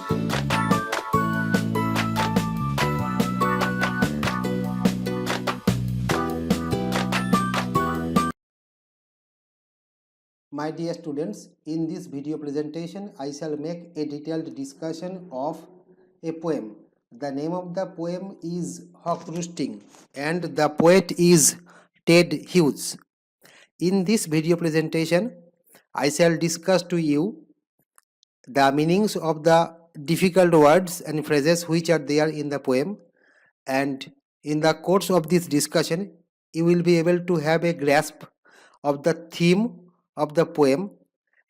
My dear students, in this video presentation, I shall make a detailed discussion of a poem. The name of the poem is Hawk Roosting and the poet is Ted Hughes. In this video presentation, I shall discuss to you the meanings of the difficult words and phrases which are there in the poem, and in the course of this discussion, you will be able to have a grasp of the theme of the poem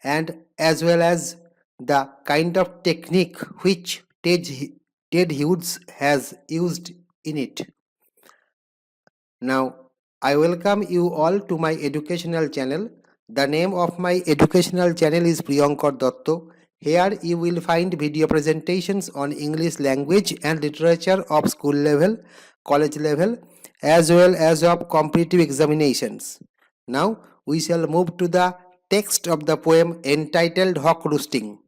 and as well as the kind of technique which Ted Hughes has used in it. Now, I welcome you all to my educational channel. The name of my educational channel is Priyankar Dotto. Here you will find video presentations on English language and literature of school level, college level, as well as of competitive examinations. Now, we shall move to the text of the poem entitled Hawk Roosting.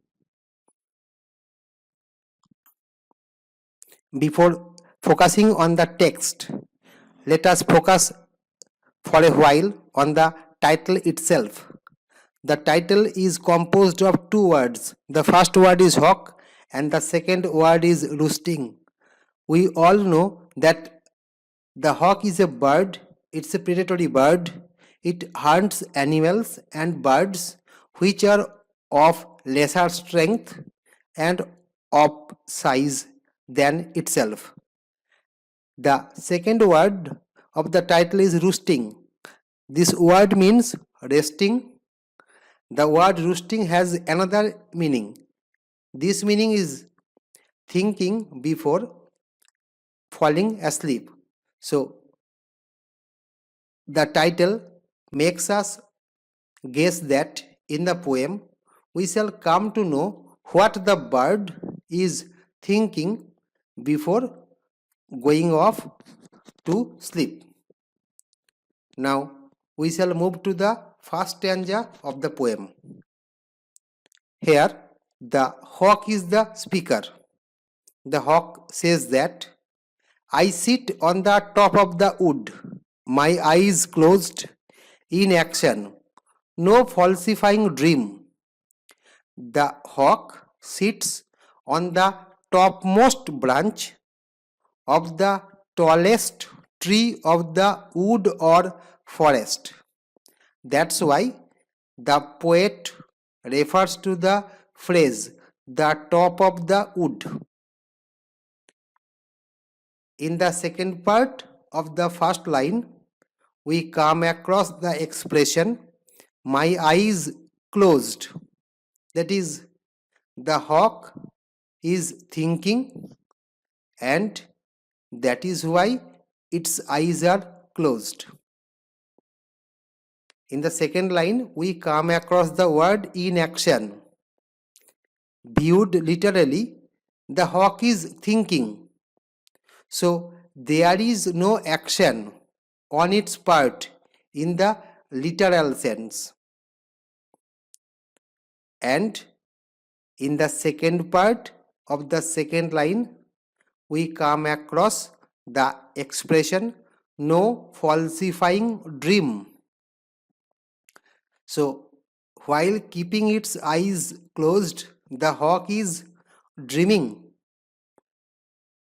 Before focusing on the text, let us focus for a while on the title itself. The title is composed of two words. The first word is hawk and the second word is roosting. We all know that the hawk is a bird. It's a predatory bird. It hunts animals and birds which are of lesser strength and of size than itself. The second word of the title is roosting. This word means resting. The word roosting has another meaning. This meaning is thinking before falling asleep. So, the title makes us guess that in the poem we shall come to know what the bird is thinking before going off to sleep. Now, we shall move to the first stanza of the poem. Here, the hawk is the speaker. The hawk says that, I sit on the top of the wood, my eyes closed, in action, no falsifying dream. The hawk sits on the topmost branch of the tallest tree of the wood or forest. That's why the poet refers to the phrase the top of the wood. In the second part of the first line, we come across the expression my eyes closed. That is, the hawk is thinking and that is why its eyes are closed. In the second line, we come across the word in action. Viewed literally, the hawk is thinking. So, there is no action on its part in the literal sense. And in the second part of the second line, we come across the expression no falsifying dream. So, while keeping its eyes closed, the hawk is dreaming.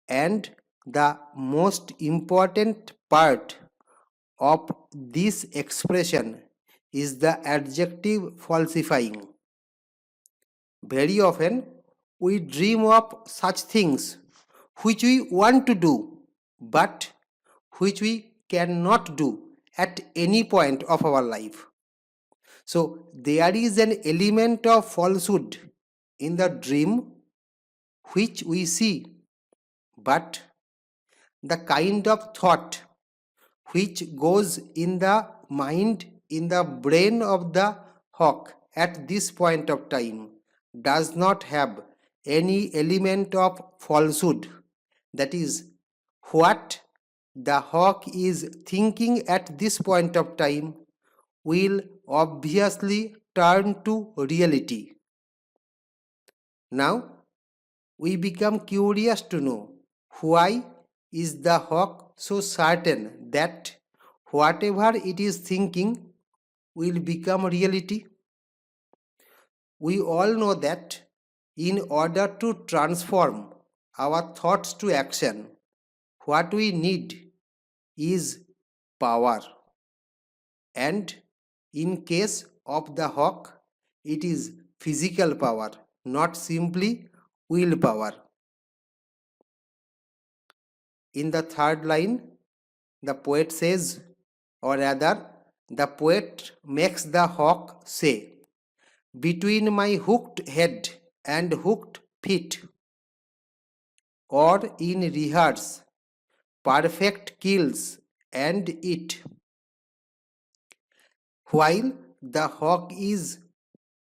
And the most important part of this expression is the adjective falsifying. Very often, we dream of such things which we want to do, but which we cannot do at any point of our life. So, there is an element of falsehood in the dream which we see, but the kind of thought which goes in the mind, in the brain of the hawk at this point of time does not have any element of falsehood. That is, what the hawk is thinking at this point of time will obviously turn to reality. Now, we become curious to know why is the hawk so certain that whatever it is thinking will become reality. We all know that in order to transform our thoughts to action, what we need is power. And in case of the hawk, it is physical power, not simply willpower. In the third line, the poet says, or rather, the poet makes the hawk say, between my hooked head and hooked feet, or in rehearse, perfect kills and eat. While the hawk is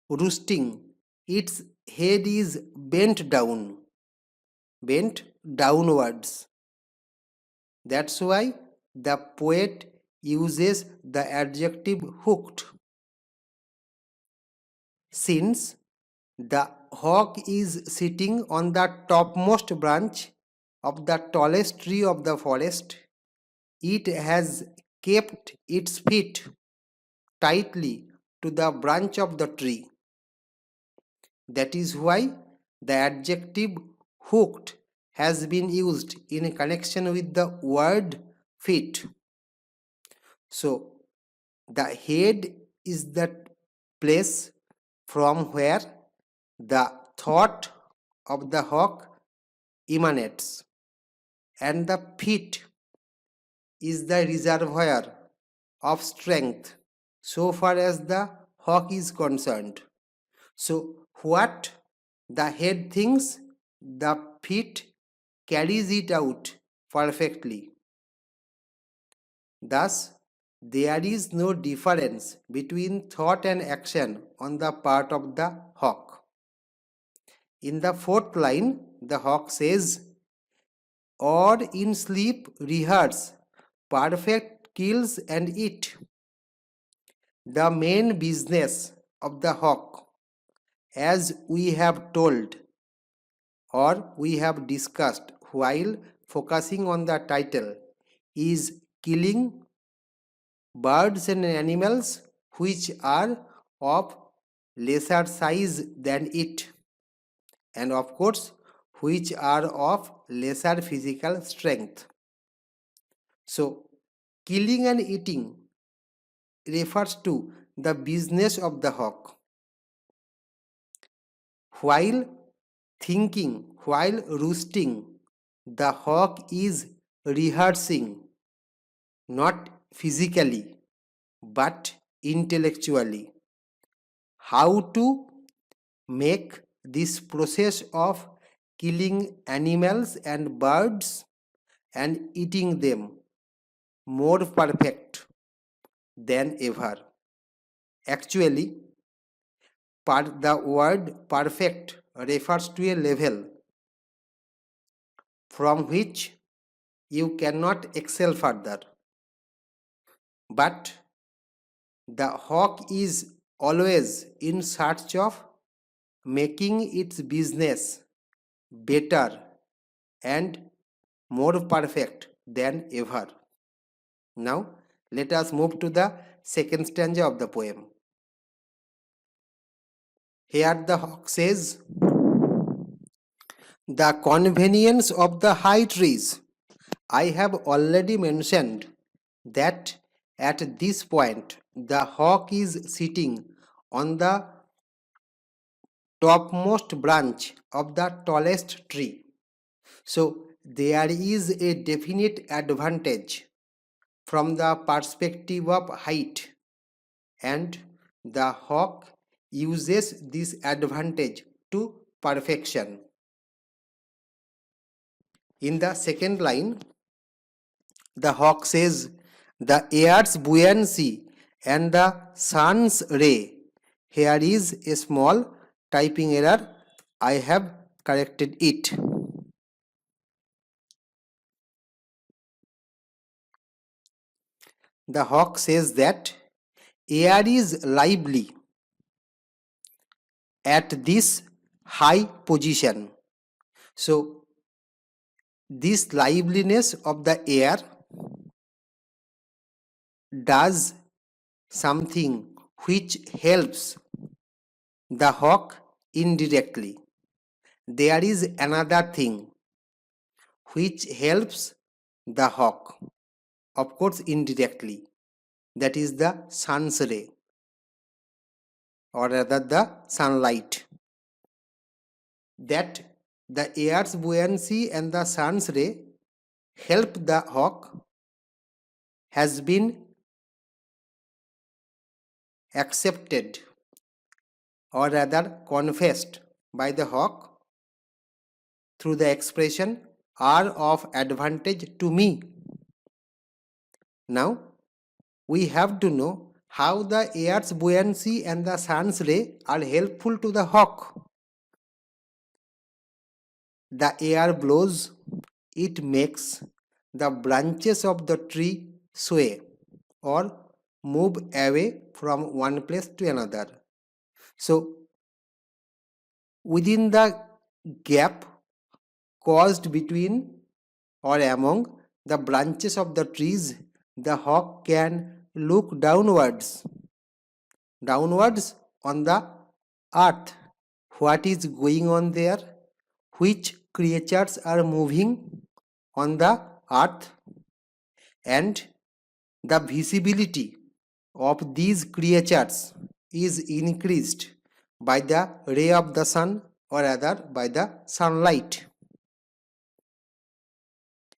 roosting, its head is bent downwards. That's why the poet uses the adjective hooked. Since the hawk is sitting on the topmost branch of the tallest tree of the forest, it has kept its feet tightly to the branch of the tree. That is why the adjective hooked has been used in connection with the word feet. So, the head is the place from where the thought of the hawk emanates, and the feet is the reservoir of strength so far as the hawk is concerned. So, what the head thinks, the feet carries it out perfectly. Thus, there is no difference between thought and action on the part of the hawk. In the fourth line, the hawk says, or in sleep rehearse, perfect kills and eat. The main business of the hawk, as we have told or we have discussed while focusing on the title, is killing birds and animals which are of lesser size than it, and of course which are of lesser physical strength. So, killing and eating refers to the business of the hawk. While thinking, while roosting, the hawk is rehearsing, not physically but intellectually, how to make this process of killing animals and birds and eating them more perfect than ever. Actually, the word perfect refers to a level from which you cannot excel further. But the hawk is always in search of making its business better and more perfect than ever. Now, let us move to the second stanza of the poem. Here the hawk says, the convenience of the high trees. I have already mentioned that at this point the hawk is sitting on the topmost branch of the tallest tree. So there is a definite advantage from the perspective of height, and the hawk uses this advantage to perfection. In the second line, the hawk says, the air's buoyancy and the sun's ray. Here is a small typing error. I have corrected it. The hawk says that air is lively at this high position. So this liveliness of the air does something which helps the hawk indirectly. There is another thing which helps the hawk, of course indirectly, that is the sun's ray, or rather the sunlight. That the air's buoyancy and the sun's ray help the hawk has been accepted, or rather confessed by the hawk through the expression are of advantage to me. Now we have to know how the air's buoyancy and the sun's ray are helpful to the hawk. The air blows, it makes the branches of the tree sway or move away from one place to another. So within the gap caused between or among the branches of the trees, the hawk can look downwards on the earth. What is going on there? Which creatures are moving on the earth? And the visibility of these creatures is increased by the ray of the sun, or rather by the sunlight.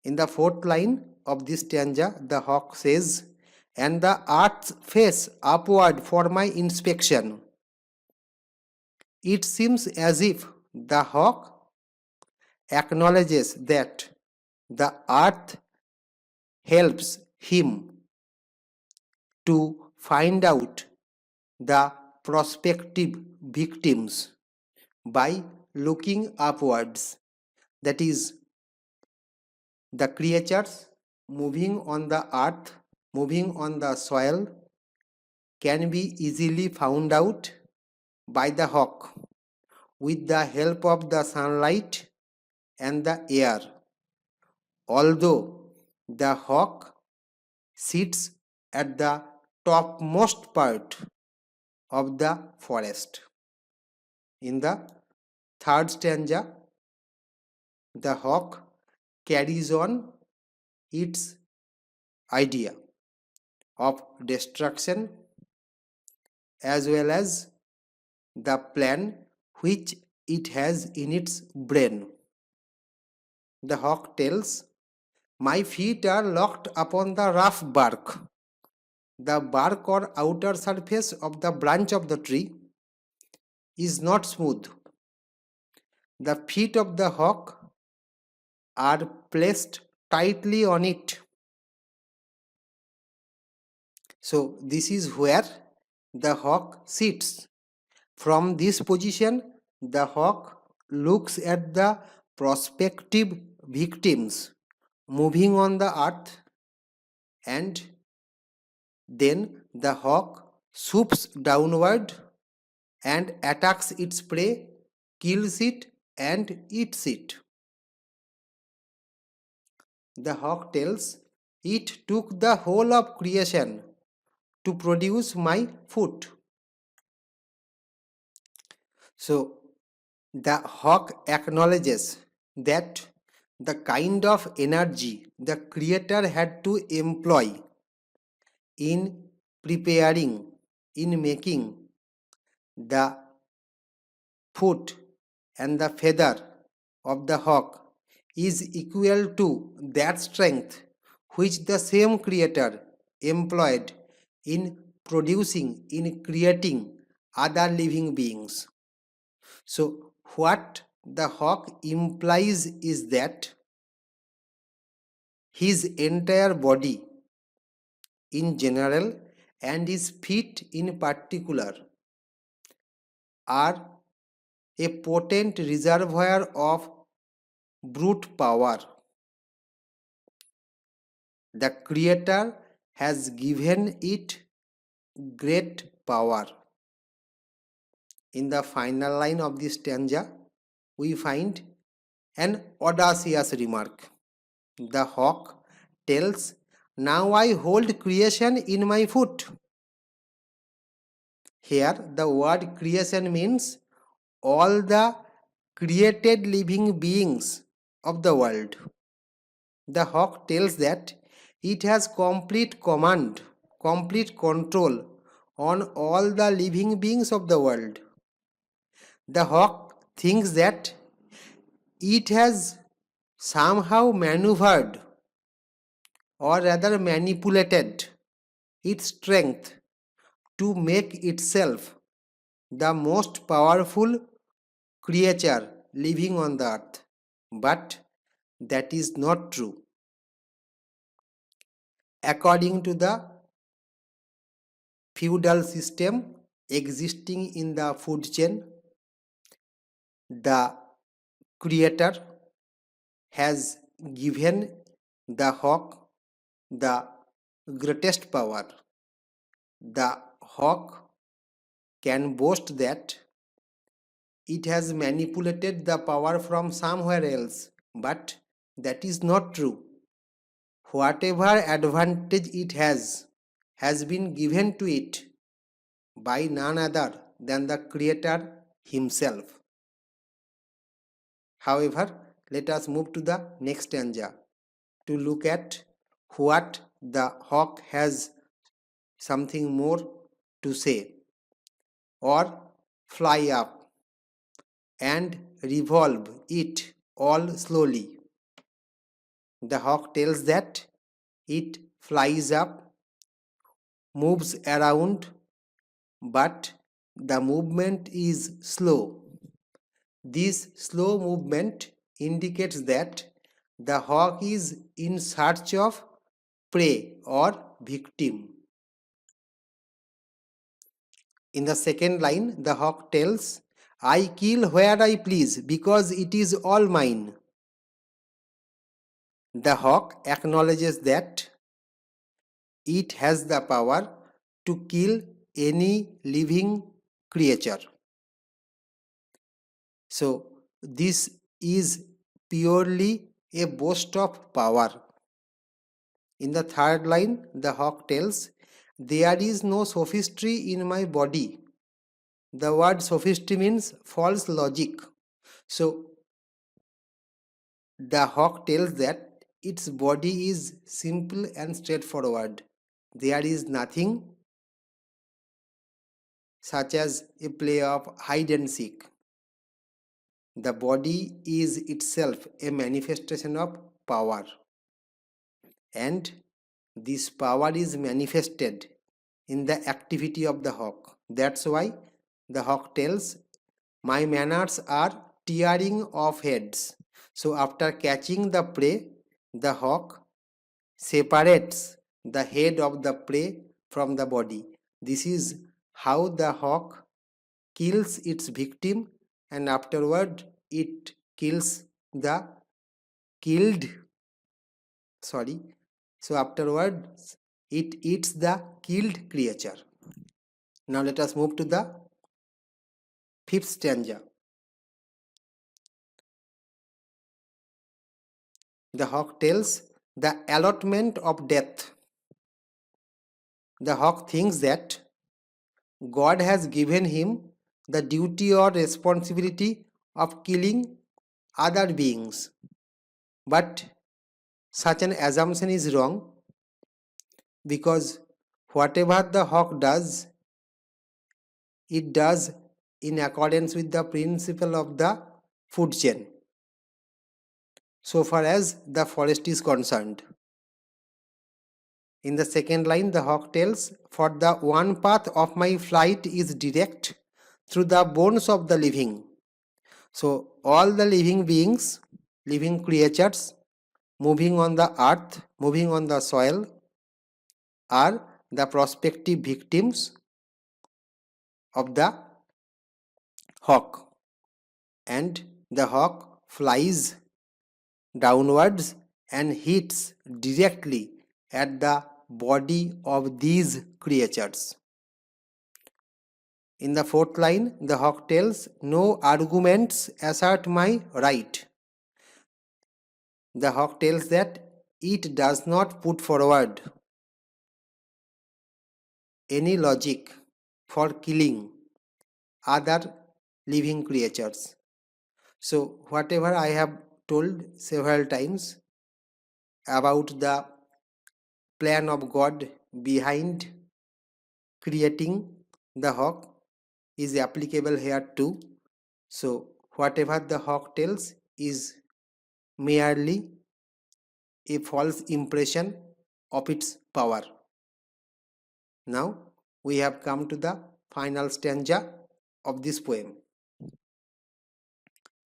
In the fourth line of this stanza, the hawk says, "And the earth's face upward for my inspection." It seems as if the hawk acknowledges that the earth helps him to find out the prospective victims by looking upwards. That is, the creatures moving on the earth, moving on the soil, can be easily found out by the hawk with the help of the sunlight and the air. Although the hawk sits at the topmost part of the forest. In the third stanza, the hawk carries on its idea of destruction as well as the plan which it has in its brain. The hawk tells, "My feet are locked upon the rough bark." The bark or outer surface of the branch of the tree is not smooth. The feet of the hawk are placed tightly on it. So this is where the hawk sits. From this position, the hawk looks at the prospective victims moving on the earth, and then the hawk swoops downward and attacks its prey, kills it and eats it. The hawk tells, "It took the whole of creation to produce my food." So the hawk acknowledges that the kind of energy the creator had to employ in preparing, in making the foot and the feather of the hawk is equal to that strength which the same creator employed in producing, in creating other living beings. So what the hawk implies is that his entire body in general and his feet in particular are a potent reservoir of brute power. The creator has given it great power. In the final line of this stanza, we find, an audacious remark. The hawk tells, "Now I hold creation in my foot." Here, the word creation means all the created living beings of the world. The hawk tells that it has complete command, complete control on all the living beings of the world. The hawk thinks that it has somehow maneuvered, or rather manipulated, its strength to make itself the most powerful creature living on the earth. But that is not true. According to the feudal system existing in the food chain, the creator has given the hawk the greatest power. The hawk can boast that it has manipulated the power from somewhere else, but that is not true. Whatever advantage it has been given to it by none other than the Creator Himself. However, let us move to the next stanza to look at what the hawk has something more to say. Or fly up and revolve it all slowly. The hawk tells that it flies up, moves around, but the movement is slow. This slow movement indicates that the hawk is in search of prey or victim. In the second line, the hawk tells, "I kill where I please because it is all mine." The hawk acknowledges that it has the power to kill any living creature. So, this is purely a boast of power. In the third line, the hawk tells, "There is no sophistry in my body." The word sophistry means false logic. So, the hawk tells that its body is simple and straightforward. There is nothing such as a play of hide and seek. The body is itself a manifestation of power, and this power is manifested in the activity of the hawk. That's why the hawk tells, "My manners are tearing off heads." So after catching the prey, the hawk separates the head of the prey from the body. This is how the hawk kills its victim, and afterward it kills the killed sorry so afterwards it eats the killed creature. Now let us move to the fifth stanza. The hawk tells the allotment of death. The hawk thinks that God has given him the duty or responsibility of killing other beings. But such an assumption is wrong, because whatever the hawk does, it does in accordance with the principle of the food chain, so far as the forest is concerned. In the second line, the hawk tells, "For the one path of my flight is direct through the bones of the living." So all the living beings, living creatures moving on the earth, moving on the soil, are the prospective victims of the hawk, and the hawk flies downwards and hits directly at the body of these creatures. In the fourth line, the hawk tells, "No arguments assert my right." the hawk tells that it does not put forward any logic for killing other living creatures. So, whatever I have told several times about the plan of God behind creating the hawk is applicable here too. So, whatever the hawk tells is merely a false impression of its power. Now, we have come to the final stanza of this poem.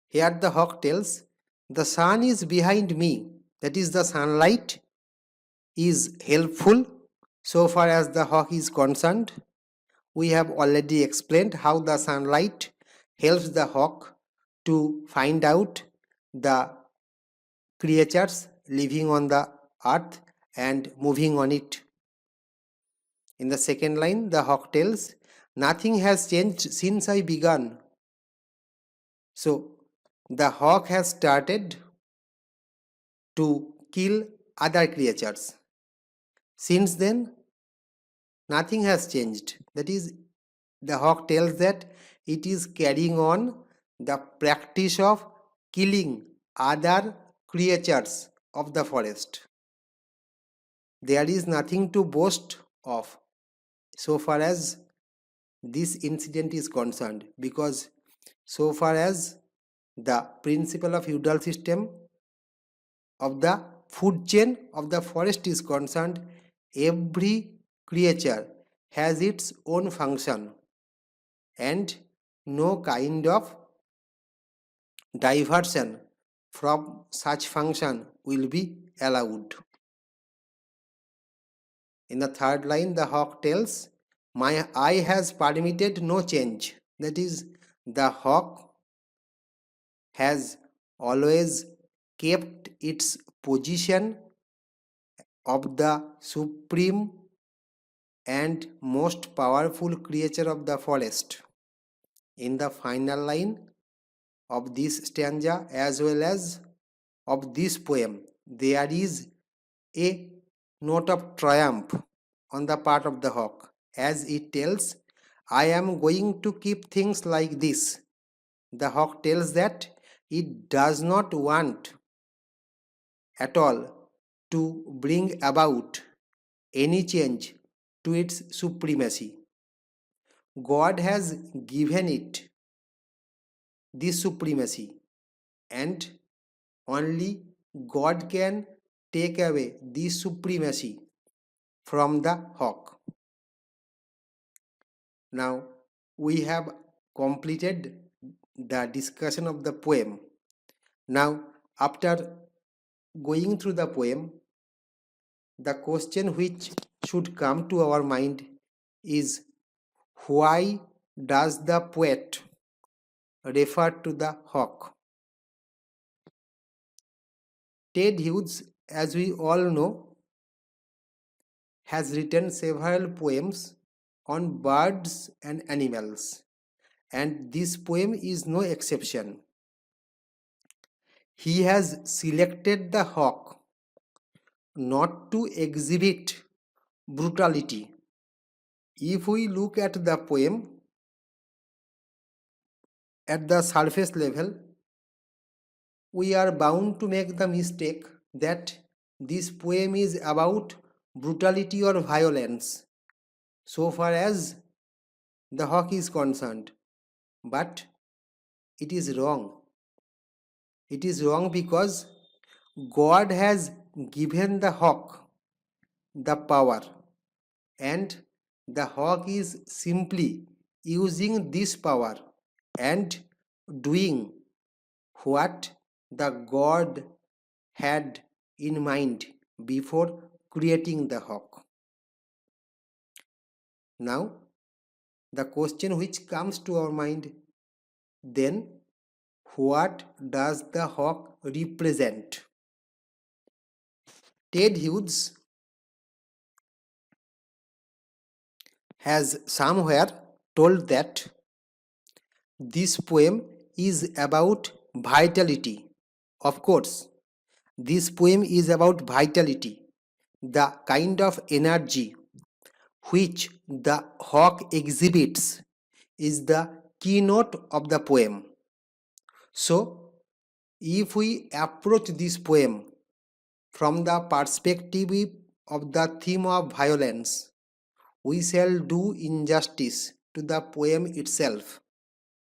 Here the hawk tells, the sun is behind me, that is, the sunlight is helpful so far as the hawk is concerned. We have already explained how the sunlight helps the hawk to find out the creatures living on the earth and moving on it. In the second line, the hawk tells, nothing has changed since I began. So, the hawk has started to kill other creatures. Since then, nothing has changed. That is, the hawk tells that it is carrying on the practice of killing other creatures of the forest. There is nothing to boast of so far as this incident is concerned, because so far as the principle of feudal system of the food chain of the forest is concerned, every creature has its own function and no kind of diversion from such function will be allowed. In the third line, the hawk tells, my eye has permitted no change. That is, the hawk has always kept its position of the supreme and most powerful creature of the forest. In the final line of this stanza as well as of this poem, there is a note of triumph on the part of the hawk, as it tells, I am going to keep things like this. The hawk tells that it does not want at all to bring about any change to its supremacy. God has given it this supremacy, and only God can take away this supremacy from the hawk. Now, we have completed the discussion of the poem. Now, after going through the poem, the question which should come to our mind is, why does the poet refer to the hawk? Ted Hughes, as we all know, has written several poems on birds and animals, and this poem is no exception. He has selected the hawk not to exhibit brutality. If we look at the poem at the surface level, we are bound to make the mistake that this poem is about brutality or violence so far as the hawk is concerned. But it is wrong. It is wrong because God has given the hawk the power, and the hawk is simply using this power and doing what the God had in mind before creating the hawk. Now, the question which comes to our mind then, what does the hawk represent? Ted Hughes has somewhere told that this poem is about vitality. Of course, This poem is about vitality, the kind of energy which the hawk exhibits is the keynote of the poem. So, if we approach this poem from the perspective of the theme of violence, we shall do injustice to the poem itself,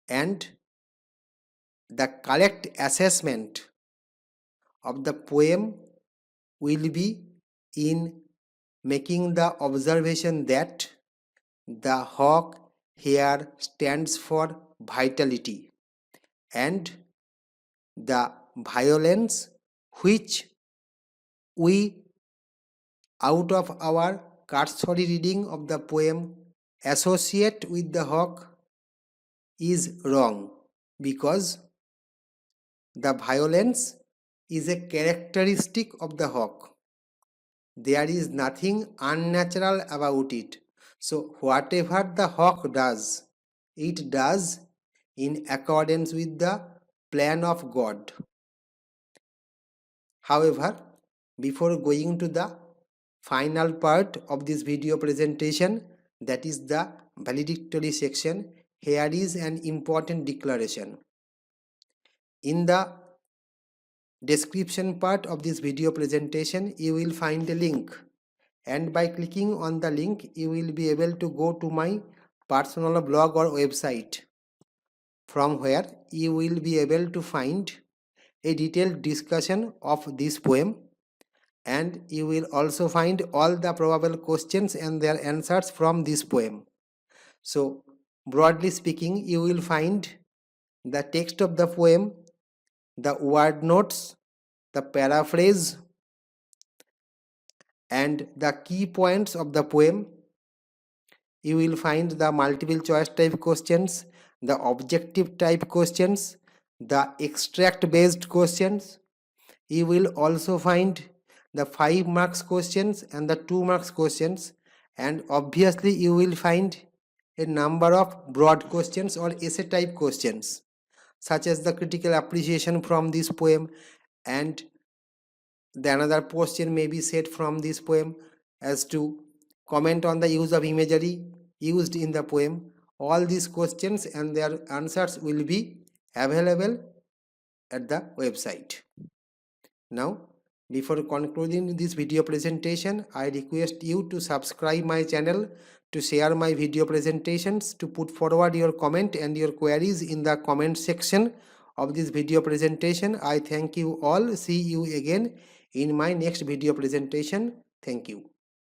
and the correct assessment of the poem will be in making the observation that the hawk here stands for vitality, and the violence which we, out of our cursory reading of the poem, associate with the hawk is wrong, because the violence is a characteristic of the hawk. There is nothing unnatural about it. So whatever the hawk does, it does in accordance with the plan of God. However, before going to the final part of this video presentation, that is the valedictory section, here is an important declaration. In the description part of this video presentation, you will find a link, and by clicking on the link, you will be able to go to my personal blog or website, from where you will be able to find a detailed discussion of this poem, and you will also find all the probable questions and their answers from this poem. So, broadly speaking, you will find the text of the poem, the word notes, the paraphrase, and the key points of the poem. You will find the multiple choice type questions, the objective type questions, the extract based questions. You will also find the 5 marks questions and the 2 marks questions, and obviously you will find a number of broad questions or essay type questions, such as the critical appreciation from this poem, and the another question may be set from this poem as to comment on the use of imagery used in the poem. All these questions and their answers will be available at the website. Now, before concluding this video presentation, I request you to subscribe my channel, to share my video presentations, to put forward your comment and your queries in the comment section of this video presentation. I thank you all. See you again in my next video presentation. Thank you.